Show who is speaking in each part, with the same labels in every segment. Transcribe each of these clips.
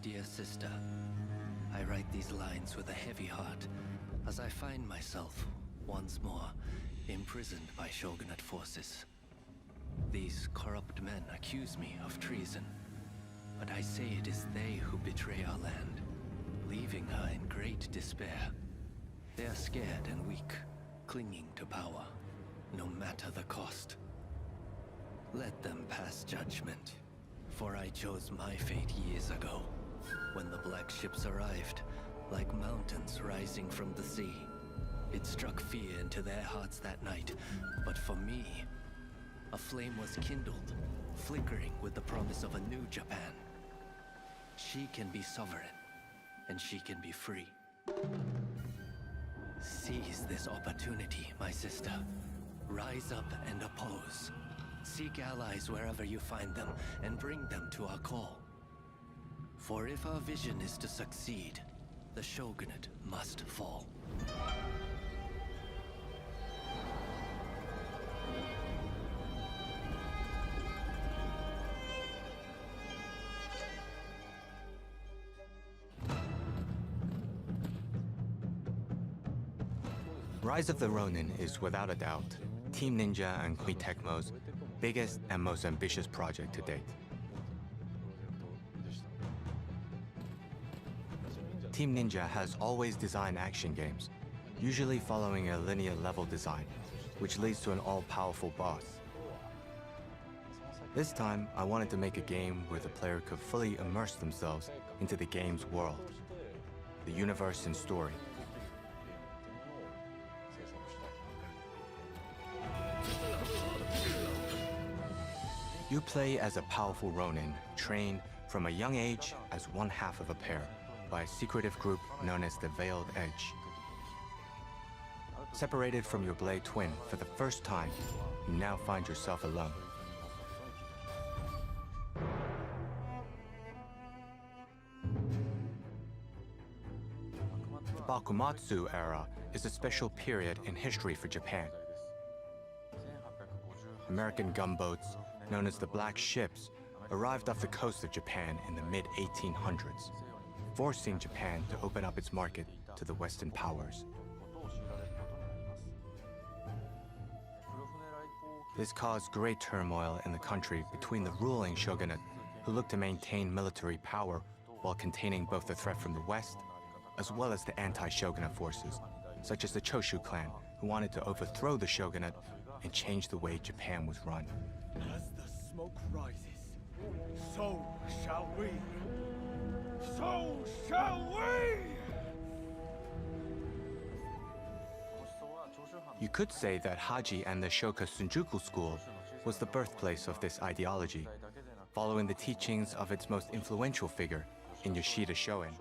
Speaker 1: dear sister, I write these lines with a heavy heart as I find myself, once more, imprisoned by shogunate forces. These corrupt men accuse me of treason, but I say it is they who betray our land, leaving her in great despair. They are scared and weak, clinging to power, no matter the cost. Let them pass judgment, for I chose my fate years ago, when the black ships arrived, like mountains rising from the sea. It struck fear into their hearts that night, but for me, a flame was kindled, flickering with the promise of a new Japan. She can be sovereign, and she can be free. Seize this opportunity, my sister. Rise up and oppose. Seek allies wherever you find them, and bring them to our call. For if our vision is to succeed, the shogunate must fall.
Speaker 2: Rise of the Ronin is without a doubt Team Ninja and Koei Tecmo's biggest and most ambitious project to date. Team Ninja has always designed action games, usually following a linear level design, which leads to an all-powerful boss. This time, I wanted to make a game where the player could fully immerse themselves into the game's world, the universe and story. You play as a powerful Ronin, trained from a young age as one half of a pair by a secretive group known as the Veiled Edge. Separated from your blade twin for the first time, you now find yourself alone. The Bakumatsu era is a special period in history for Japan. American gunboats, known as the Black Ships, arrived off the coast of Japan in the mid-1800s, forcing Japan to open up its market to the Western powers. This caused great turmoil in the country between the ruling shogunate, who looked to maintain military power while containing both the threat from the West, as well as the anti-shogunate forces, such as the Choshu clan, who wanted to overthrow the shogunate and change the way Japan was run.
Speaker 3: As the smoke rises, so shall we. So shall we!
Speaker 2: You could say that Haji and the Shoka Shinjuku school was the birthplace of this ideology, following the teachings of its most influential figure in Yoshida Shoin.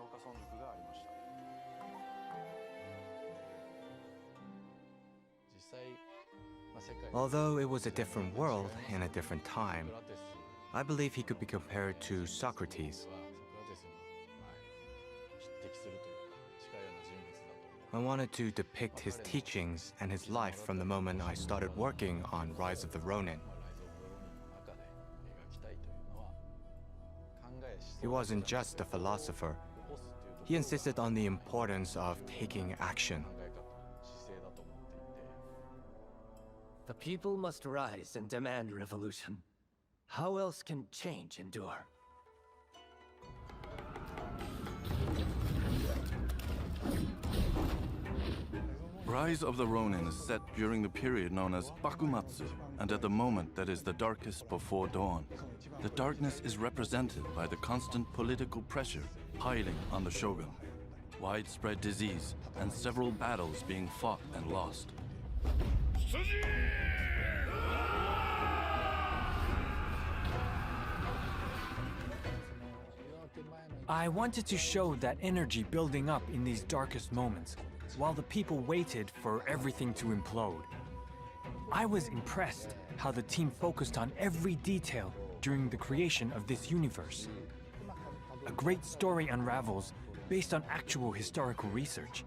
Speaker 2: Although it was a different world and a different time, I believe he could be compared to Socrates. I wanted to depict his teachings and his life from the moment I started working on Rise of the Ronin. He wasn't just a philosopher. He insisted on the importance of taking action.
Speaker 1: The people must rise and demand revolution. How else can change endure?
Speaker 4: Rise of the Ronin is set during the period known as Bakumatsu, and at the moment that is the darkest before dawn. The darkness is represented by the constant political pressure piling on the shogun, widespread disease, and several battles being fought and lost.
Speaker 5: I wanted to show that energy building up in these darkest moments, while the people waited for everything to implode. I was impressed how the team focused on every detail during the creation of this universe. A great story unravels based on actual historical research,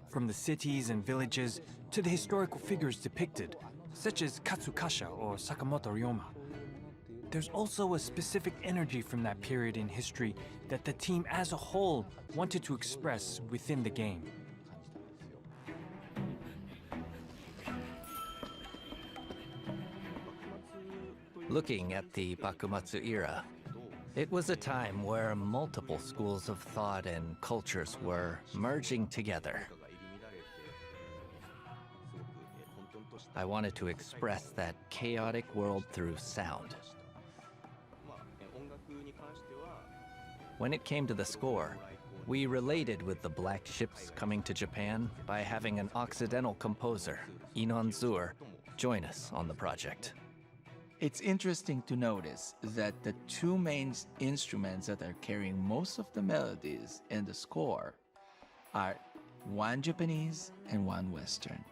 Speaker 5: from the cities and villages to the historical figures depicted, such as Katsukasha or Sakamoto Ryoma. there's also a specific energy from that period in history that the team as a whole wanted to express within the game.
Speaker 1: Looking at the Bakumatsu era, it was a time where multiple schools of thought and cultures were merging together. I wanted to express that chaotic world through sound. When it came to the score, we related with the black ships coming to Japan by having an Occidental composer, Inon Zur, join us on the project.
Speaker 6: It's interesting to notice that the two main instruments that are carrying most of the melodies in the score are one Japanese and one Western.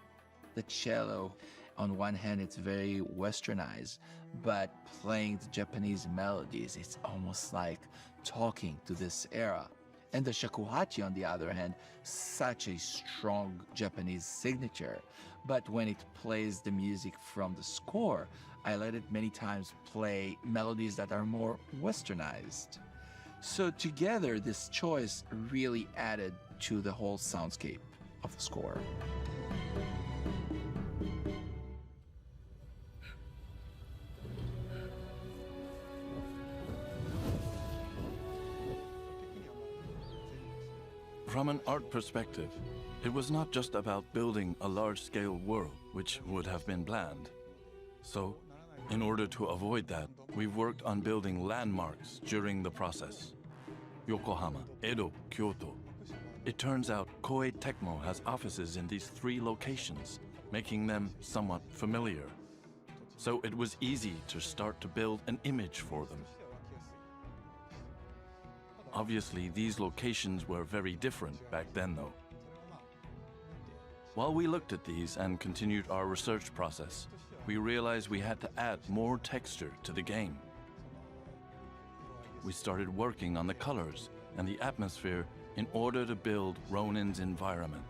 Speaker 6: The cello, on one hand, it's very westernized, but playing the Japanese melodies, it's almost like talking to this era. And the shakuhachi, on the other hand, such a strong Japanese signature. But when it plays the music from the score, I let it many times play melodies that are more westernized. So together, this choice really added to the whole soundscape of the score.
Speaker 4: From an art perspective, it was not just about building a large-scale world, which would have been planned. So, in order to avoid that, we've worked on building landmarks during the process. Yokohama, Edo, Kyoto. It turns out Koei Tecmo has offices in these three locations, making them somewhat familiar. So it was easy to start to build an image for them. Obviously, these locations were very different back then, though. While we looked at these and continued our research process, we realized we had to add more texture to the game. We started working on the colors and the atmosphere in order to build Ronin's environment.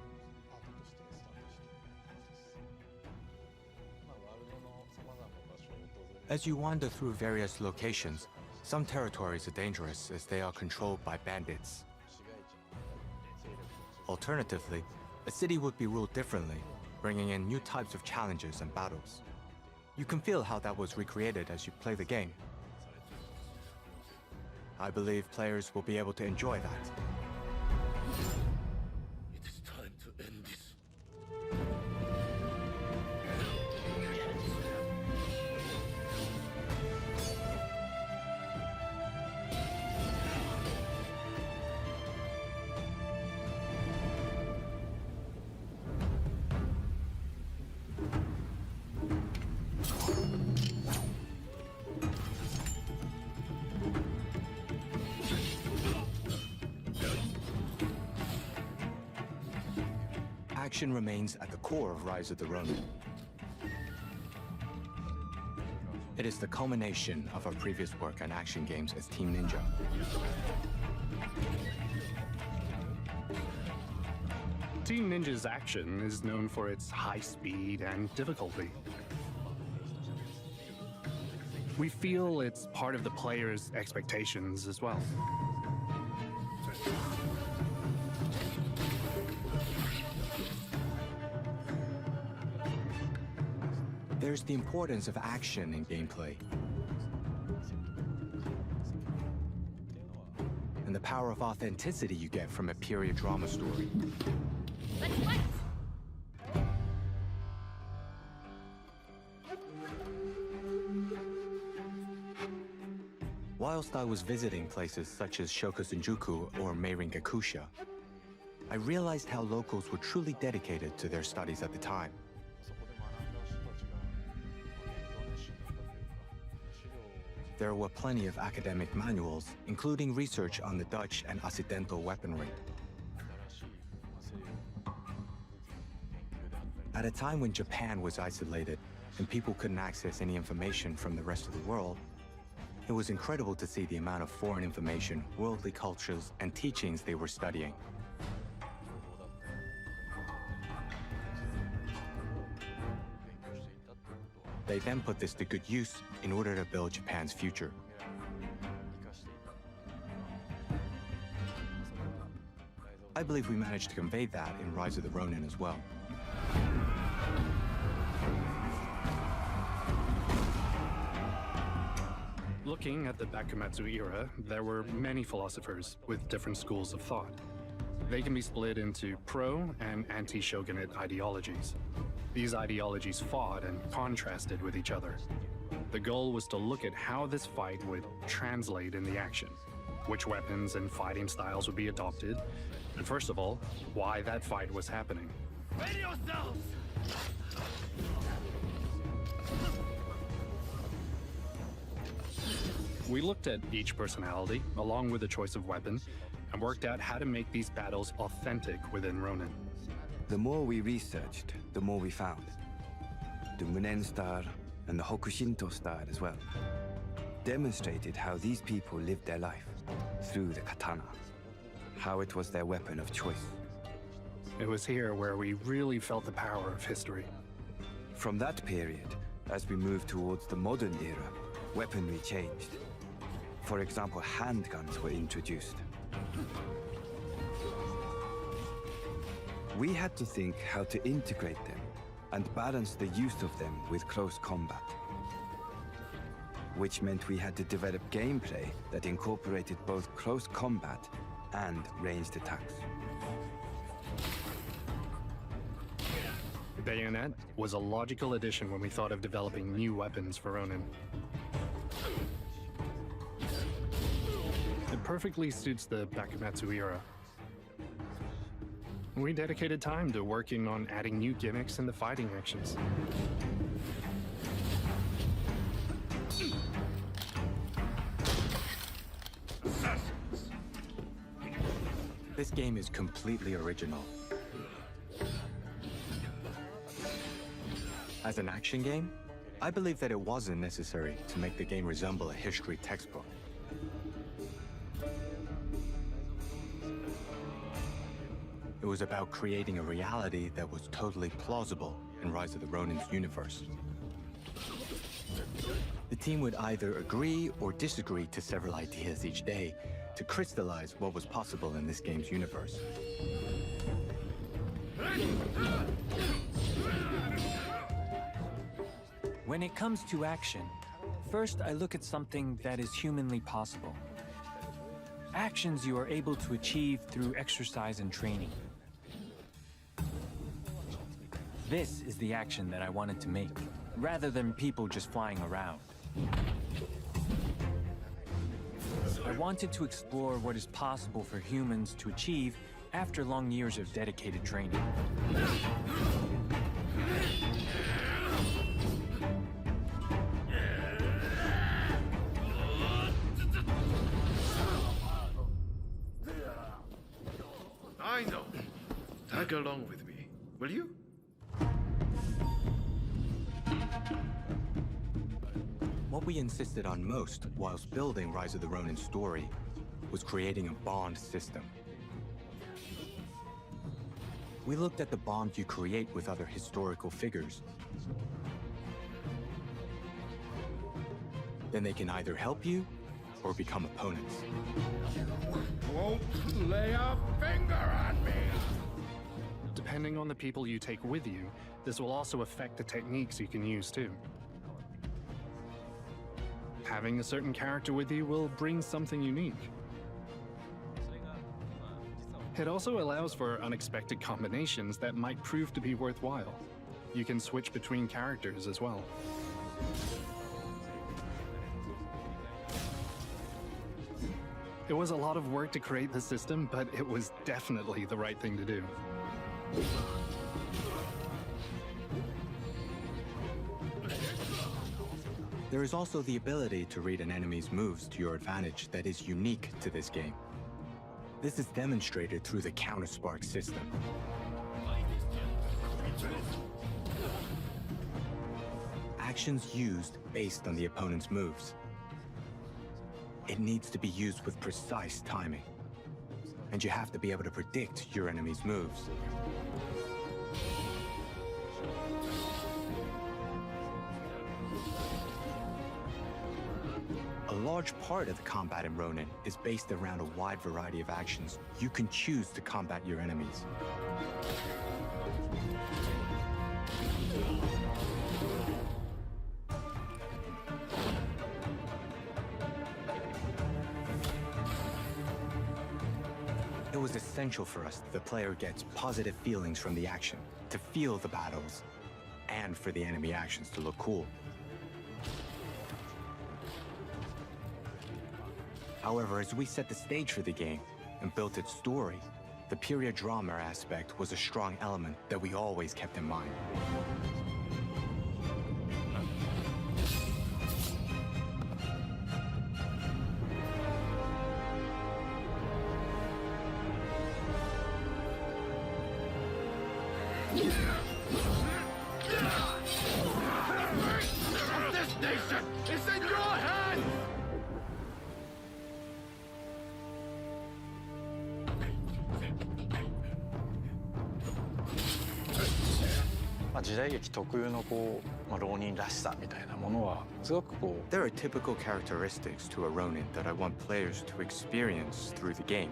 Speaker 2: As you wander through various locations, some territories are dangerous as they are controlled by bandits. Alternatively, a city would be ruled differently, bringing in new types of challenges and battles. You can feel how that was recreated as you play the game. I believe players will be able to enjoy that.
Speaker 7: It is time to end this.
Speaker 2: Action remains at the core of Rise of the Ronin. It is the culmination of our previous work on action games as Team Ninja.
Speaker 8: Team Ninja's action is known for its high speed and difficulty. We feel it's part of the player's expectations as well.
Speaker 2: There's the importance of action in gameplay. And the power of authenticity you get from a period drama story. Whilst I was visiting places such as Shokusenjuku or Meirin-gakusha, I realized how locals were truly dedicated to their studies at the time. There were plenty of academic manuals, including research on the Dutch and Occidental weaponry. At a time when Japan was isolated and people couldn't access any information from the rest of the world, it was incredible to see the amount of foreign information, worldly cultures, and teachings they were studying. They then put this to good use in order to build Japan's future. I believe we managed to convey that in Rise of the Ronin as well.
Speaker 8: Looking at the Bakumatsu era, there were many philosophers with different schools of thought. They can be split into pro and anti-shogunate ideologies. These ideologies fought and contrasted with each other. The goal was to look at how this fight would translate in the action, which weapons and fighting styles would be adopted, and first of all, why that fight was happening.
Speaker 3: Ready yourselves!
Speaker 8: We looked at each personality, along with the choice of weapon, and worked out how to make these battles authentic within Ronin.
Speaker 9: The more we researched, the more we found. The Munen star and the Hokushinto star as well demonstrated how these people lived their life through the katana, how it was their weapon of choice.
Speaker 8: It was here where we really felt the power of history.
Speaker 9: From that period, as we moved towards the modern era, weaponry changed. For example, handguns were introduced. We had to think how to integrate them and balance the use of them with close combat. Which meant we had to develop gameplay that incorporated both close combat and ranged attacks.
Speaker 8: Bayonet was a logical addition when we thought of developing new weapons for Ronin. It perfectly suits the Bakumatsu era. We dedicated time to working on adding new gimmicks in the fighting actions.
Speaker 2: This game is completely original. As an action game, I believe that it wasn't necessary to make the game resemble a history textbook. It was about creating a reality that was totally plausible in Rise of the Ronin's universe. The team would either agree or disagree to several ideas each day to crystallize what was possible in this game's universe.
Speaker 5: When it comes to action, first I look at something that is humanly possible. Actions you are able to achieve through exercise and training. This is the action that I wanted to make, rather than people just flying around. I wanted to explore what is possible for humans to achieve after long years of dedicated training.
Speaker 7: I know. Tag along with me, will you?
Speaker 2: What we insisted on most whilst building Rise of the Ronin story was creating a bond system. We looked at the bond you create with other historical figures. Then they can either help you or become opponents.
Speaker 7: Won't lay a finger on me!
Speaker 8: Depending on the people you take with you, this will also affect the techniques you can use too. Having a certain character with you will bring something unique. It also allows for unexpected combinations that might prove to be worthwhile. You can switch between characters as well. It was a lot of work to create the system, but it was definitely the right thing to do.
Speaker 2: There is also the ability to read an enemy's moves to your advantage that is unique to this game. This is demonstrated through the counter-spark system. Actions used based on the opponent's moves. It needs to be used with precise timing. And you have to be able to predict your enemy's moves. large part of the combat in Ronin is based around a wide variety of actions you can choose to combat your enemies. It was essential for us that the player gets positive feelings from the action, to feel the battles, and for the enemy actions to look cool. However, as we set the stage for the game and built its story, the period drama aspect was a strong element that we always kept in mind.
Speaker 7: This nation is in your hands!
Speaker 10: 時代劇特有の浪人らしさみたいなものはすごく
Speaker 2: There are typical characteristics to a Ronin that I want players to experience through the game.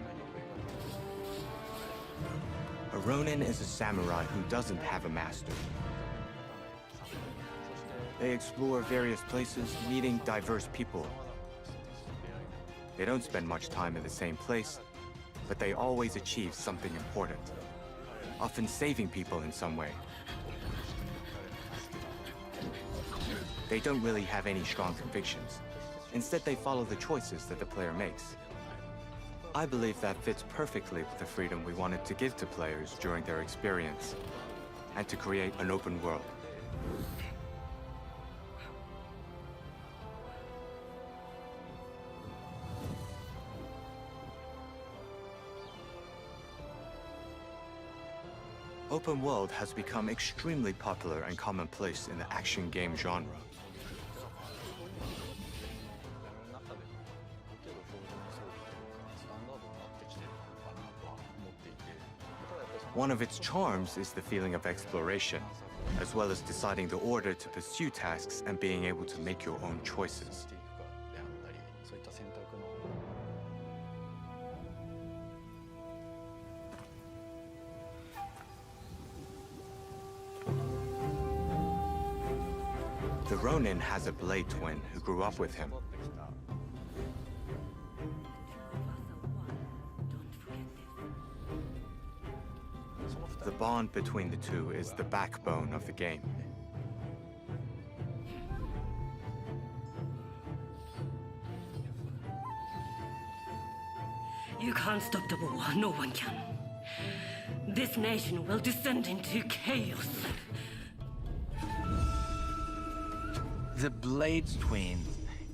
Speaker 2: A Ronin is a samurai who doesn't have a master. They explore various places, meeting diverse people. They don't spend much time in the same place, but they always achieve something important, often saving people in some way. They don't really have any strong convictions. Instead, they follow the choices that the player makes. I believe that fits perfectly with the freedom we wanted to give to players during their experience, and to create an open world. Open world has become extremely popular and commonplace in the action game genre. One of its charms is the feeling of exploration, as well as deciding the order to pursue tasks and being able to make your own choices. The Ronin has a blade twin who grew up with him. The bond between the two is the backbone of the game.
Speaker 11: You can't stop the war, no one can. This nation will descend into chaos.
Speaker 6: The Blade Twin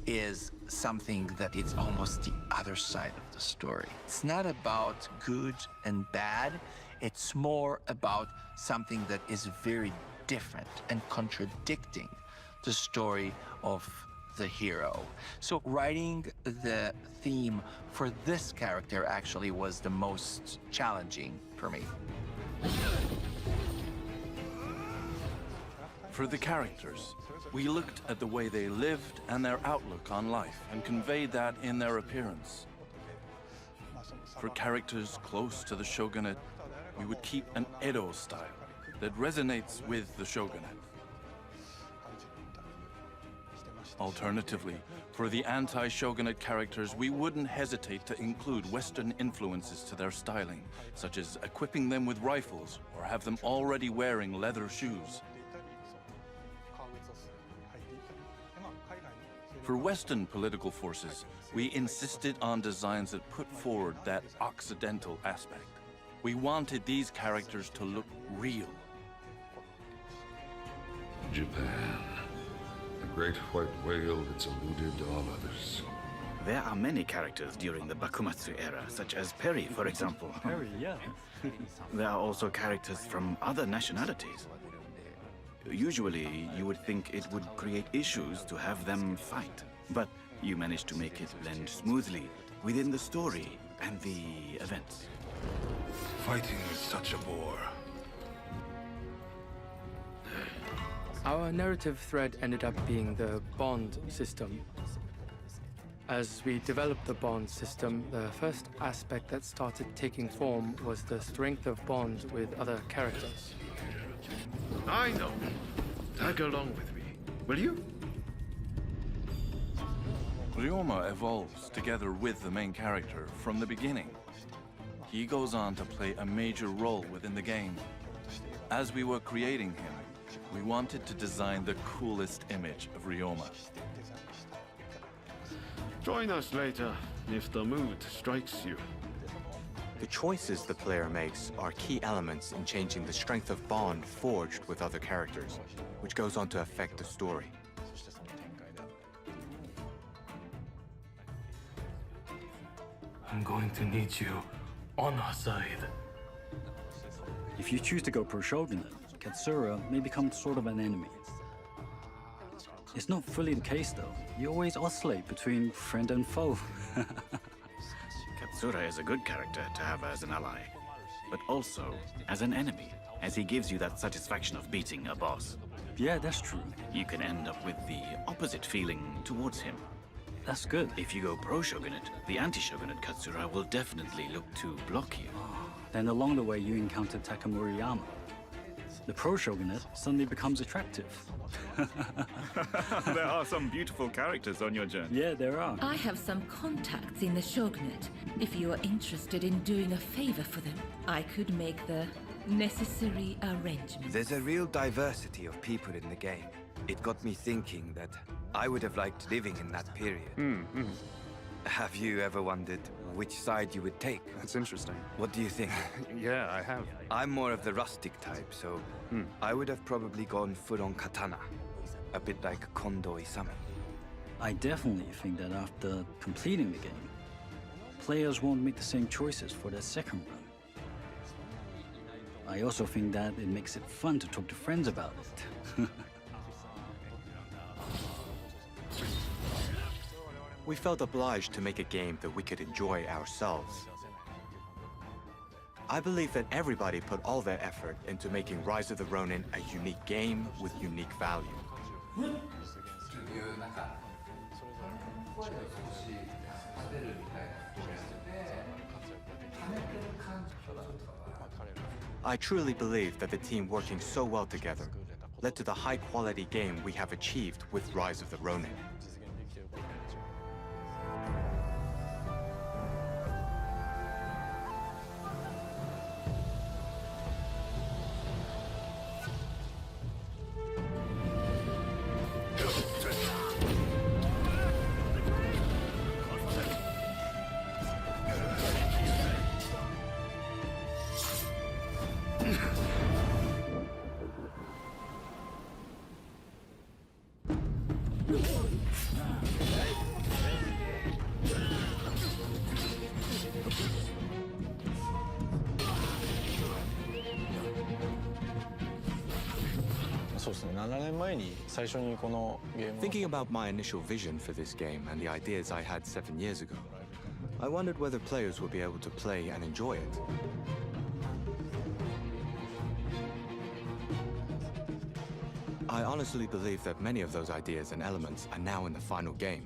Speaker 6: is something that is almost the other side of the story. It's not about good and bad. It's more about something that is very different and contradicting the story of the hero. So writing the theme for this character actually was the most challenging for me.
Speaker 4: For the characters, we looked at the way they lived and their outlook on life and conveyed that in their appearance. For characters close to the shogunate, we would keep an Edo style that resonates with the shogunate. Alternatively, for the anti-shogunate characters, we wouldn't hesitate to include Western influences to their styling, such as equipping them with rifles or have them already wearing leather shoes. For Western political forces, we insisted on designs that put forward that Occidental aspect. We wanted these characters to look real.
Speaker 12: Japan. The great white whale that's eluded all others.
Speaker 13: There are many characters during the Bakumatsu era, such as Perry, for example.
Speaker 5: Perry, yeah.
Speaker 13: There are also characters from other nationalities. Usually, you would think it would create issues to have them fight, but you managed to make it blend smoothly within the story and the events.
Speaker 12: Fighting is such a bore.
Speaker 14: Our narrative thread ended up being the bond system. As we developed the bond system, the first aspect that started taking form was the strength of bonds with other characters.
Speaker 7: I know. Tag along with me, will you?
Speaker 4: Ryoma evolves together with the main character from the beginning. He goes on to play a major role within the game. As we were creating him, we wanted to design the coolest image of Ryoma.
Speaker 7: Join us later if the mood strikes you.
Speaker 2: The choices the player makes are key elements in changing the strength of bond forged with other characters, which goes on to affect the story.
Speaker 15: I'm going to need you on our side.
Speaker 16: If you choose to go pro Shogunate, Katsura may become sort of an enemy. It's not fully the case though. You always oscillate between friend and foe.
Speaker 13: Katsura is a good character to have as an ally, but also as an enemy, as he gives you that satisfaction of beating a boss.
Speaker 16: Yeah, that's true.
Speaker 13: You can end up with the opposite feeling towards him.
Speaker 16: That's good.
Speaker 13: If you go pro Shogunate, the anti-Shogunate Katsura will definitely look to block you.
Speaker 16: Then along the way you encounter Takamuriyama. The pro Shogunate suddenly becomes attractive.
Speaker 13: There are some beautiful characters on your journey.
Speaker 16: Yeah, there are.
Speaker 17: I have some contacts in the Shogunate. If you are interested in doing a favor for them, I could make the necessary arrangements.
Speaker 9: There's a real diversity of people in the game. It got me thinking that I would have liked living in that period. Have you ever wondered which side you would take?
Speaker 8: That's interesting.
Speaker 9: What do you think?
Speaker 8: Yeah, I have.
Speaker 9: I'm more of the rustic type, so I would have probably gone full-on katana. A bit like Kondo Isami.
Speaker 16: I definitely think that after completing the game, players won't make the same choices for their second run. I also think that it makes it fun to talk to friends about it.
Speaker 2: We felt obliged to make a game that we could enjoy ourselves. I believe that everybody put all their effort into making Rise of the Ronin a unique game with unique value. I truly believe that the team working so well together led to the high-quality game we have achieved with Rise of the Ronin. Thinking about my initial vision for this game and the ideas I had 7 years ago, I wondered whether players would be able to play and enjoy it. I honestly believe that many of those ideas and elements are now in the final game.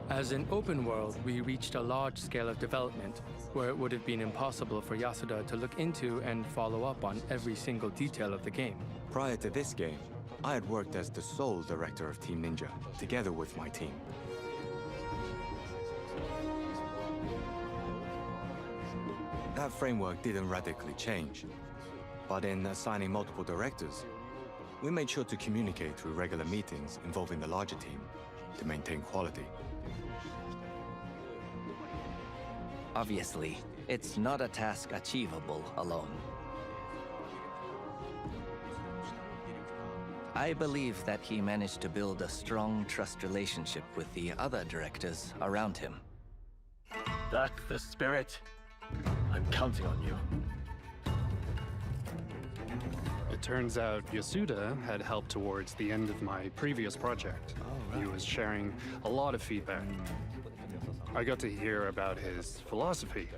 Speaker 14: As an open world, we reached a large scale of development where it would have been impossible for Yasuda to look into and follow up on every single detail of the game.
Speaker 2: Prior to this game, I had worked as the sole director of Team Ninja, together with my team. That framework didn't radically change, but in assigning multiple directors, we made sure to communicate through regular meetings involving the larger team to maintain quality.
Speaker 1: Obviously, it's not a task achievable alone. I believe that he managed to build a strong trust relationship with the other directors around him.
Speaker 15: That's the spirit. I'm counting on you.
Speaker 8: It turns out Yasuda had helped towards the end of my previous project. He was sharing a lot of feedback. I got to hear about his philosophy,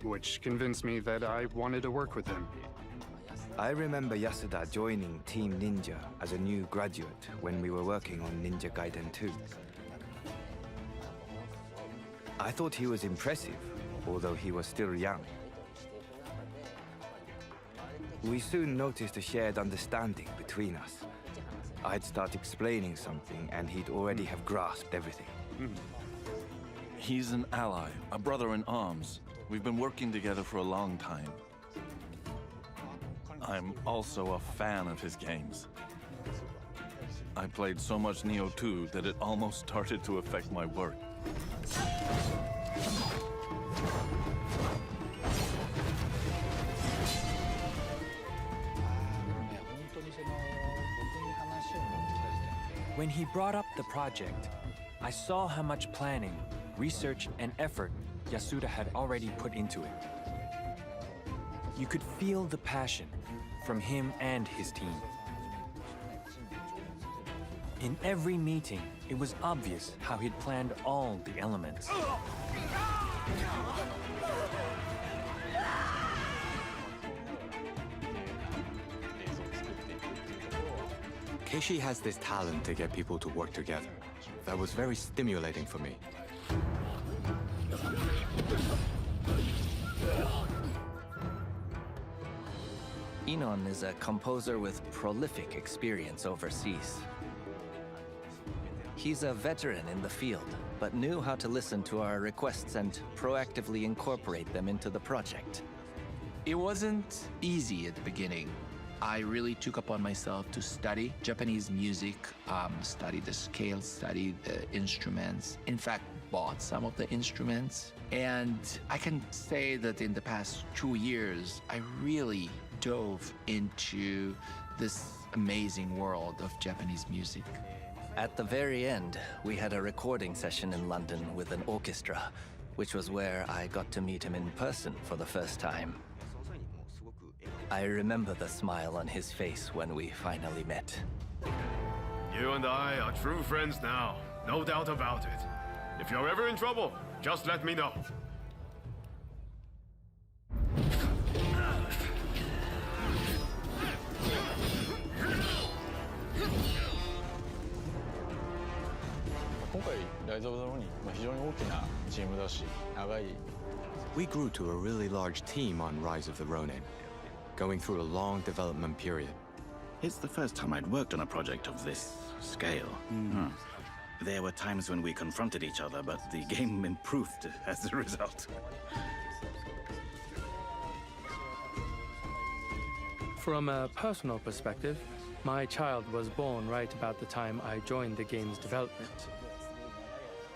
Speaker 8: which convinced me that I wanted to work with him.
Speaker 9: I remember Yasuda joining Team Ninja as a new graduate when we were working on Ninja Gaiden 2. I thought he was impressive, although he was still young. We soon noticed a shared understanding between us. I'd start explaining something, and he'd already have grasped everything.
Speaker 4: He's an ally, a brother in arms. We've been working together for a long time. I'm also a fan of his games. I played so much Neo 2 that it almost started to affect my work.
Speaker 5: When he brought up the project, I saw how much planning, research, and effort Yasuda had already put into it. You could feel the passion from him and his team. In every meeting, it was obvious how he'd planned all the elements.
Speaker 2: Keishi has this talent to get people to work together. That was very stimulating for me.
Speaker 1: Inon is a composer with prolific experience overseas. He's a veteran in the field, but knew how to listen to our requests and proactively incorporate them into the project.
Speaker 6: It wasn't easy at the beginning. I really took upon myself to study Japanese music, study the scales, study the instruments. In fact, bought some of the instruments. And I can say that in the past 2 years, I really dove into this amazing world of Japanese music.
Speaker 1: At the very end, we had a recording session in London with an orchestra, which was where I got to meet him in person for the first time. I remember the smile on his face when we finally met.
Speaker 7: You and I are true friends now, no doubt about it. If you're ever in trouble, just let me know.
Speaker 2: We grew to a really large team on Rise of the Ronin, going through a long development period.
Speaker 13: It's the first time I'd worked on a project of this scale. There were times when we confronted each other, but the game improved as a result.
Speaker 14: From a personal perspective, my child was born right about the time I joined the game's development.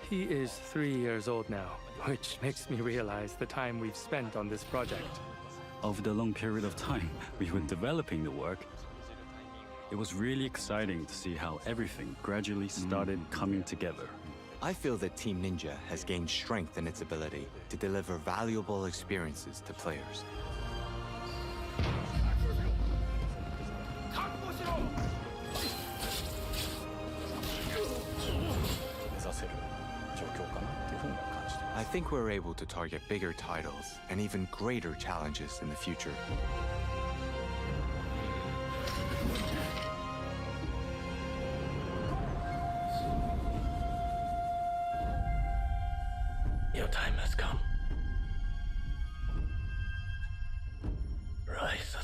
Speaker 14: He is 3 years old now, which makes me realize the time we've spent on this project.
Speaker 16: Over the long period of time we were developing the work, it was really exciting to see how everything gradually started coming together.
Speaker 2: I feel that Team Ninja has gained strength in its ability to deliver valuable experiences to players. I think we're able to target bigger titles and even greater challenges in the future.
Speaker 1: Your time has come. Rise